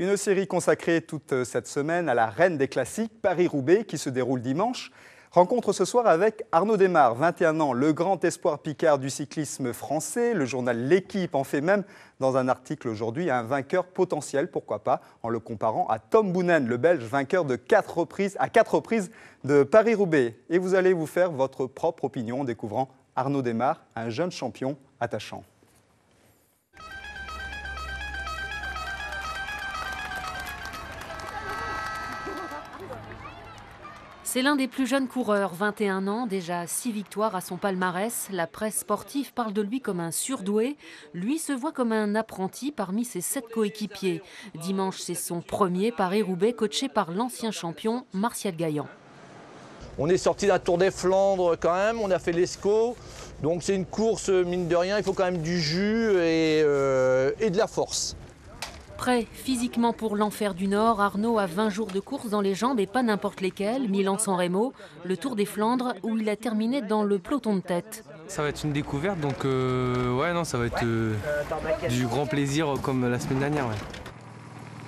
Une série consacrée toute cette semaine à la reine des classiques, Paris-Roubaix, qui se déroule dimanche. Rencontre ce soir avec Arnaud Démare, 21 ans, le grand espoir picard du cyclisme français. Le journal L'Équipe en fait même, dans un article aujourd'hui, un vainqueur potentiel, pourquoi pas, en le comparant à Tom Boonen, le Belge vainqueur de 4 reprises de Paris-Roubaix. Et vous allez vous faire votre propre opinion en découvrant Arnaud Démare, un jeune champion attachant. C'est l'un des plus jeunes coureurs, 21 ans, déjà 6 victoires à son palmarès. La presse sportive parle de lui comme un surdoué. Lui se voit comme un apprenti parmi ses 7 coéquipiers. Dimanche, c'est son premier Paris-Roubaix, coaché par l'ancien champion Martial Gaillan. On est sorti d'un Tour des Flandres quand même, on a fait l'Escaut. Donc c'est une course, mine de rien, il faut quand même du jus et de la force. Prêt physiquement pour l'enfer du Nord, Arnaud a 20 jours de course dans les jambes et pas n'importe lesquels. Milan-San Remo, le Tour des Flandres où il a terminé dans le peloton de tête. Ça va être une découverte, donc ça va être du grand plaisir comme la semaine dernière. Ouais.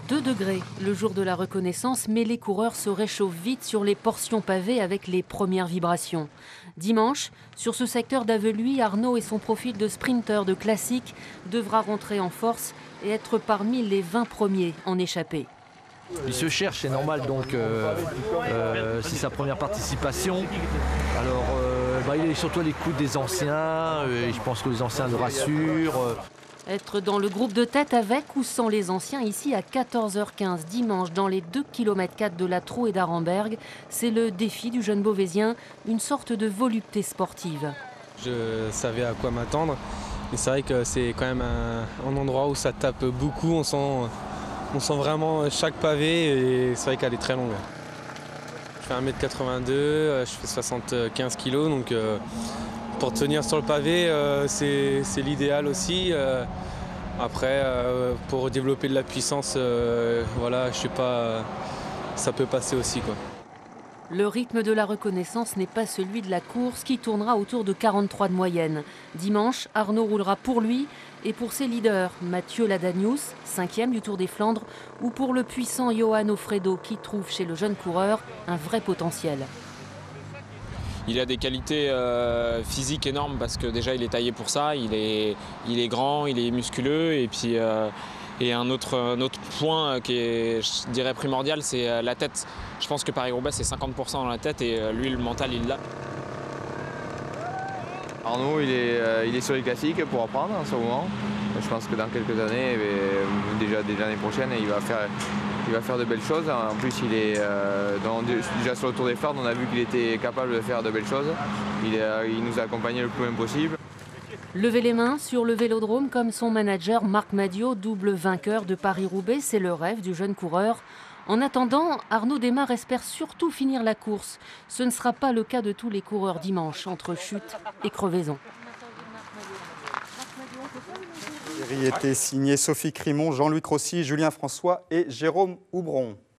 2 degrés le jour de la reconnaissance, mais les coureurs se réchauffent vite sur les portions pavées avec les premières vibrations. Dimanche, sur ce secteur d'Aveluy, Arnaud et son profil de sprinter de classique devra rentrer en force et être parmi les 20 premiers en échappée. Il se cherche, c'est normal, donc c'est sa première participation. Alors il est surtout à l'écoute des anciens, et je pense que les anciens le rassurent. Être dans le groupe de tête avec ou sans les anciens ici à 14h15 dimanche dans les 2 km 4 de la Trau et d'Arenberg, c'est le défi du jeune Beauvaisien, une sorte de volupté sportive. Je savais à quoi m'attendre, mais c'est vrai que c'est quand même un endroit où ça tape beaucoup, on sent vraiment chaque pavé et c'est vrai qu'elle est très longue. Je fais 1m82, je fais 75 kg, donc pour tenir sur le pavé, c'est l'idéal aussi. Après, pour développer de la puissance, je sais pas, ça peut passer aussi, quoi. Le rythme de la reconnaissance n'est pas celui de la course qui tournera autour de 43 de moyenne. Dimanche, Arnaud roulera pour lui et pour ses leaders, Mathieu Ladanius, 5e du Tour des Flandres, ou pour le puissant Johan Ofredo qui trouve chez le jeune coureur un vrai potentiel. Il a des qualités physiques énormes parce que déjà il est taillé pour ça, il est grand, il est musculeux et puis un autre point qui est, je dirais, primordial, c'est la tête. Je pense que Paris-Roubaix c'est 50% dans la tête et lui le mental il l'a. Arnaud il est sur les classiques pour apprendre en ce moment. Je pense que dans quelques années, déjà l'année prochaine, il va faire de belles choses. En plus, il est déjà sur le Tour des Flandres, on a vu qu'il était capable de faire de belles choses. Il nous a accompagnés le plus loin possible. Lever les mains sur le vélodrome comme son manager Marc Madiot, double vainqueur de Paris-Roubaix, c'est le rêve du jeune coureur. En attendant, Arnaud Démare espère surtout finir la course. Ce ne sera pas le cas de tous les coureurs dimanche, entre chute et crevaison. La série était signée Sophie Crimon, Jean-Louis Crossi, Julien François et Jérôme Houbron.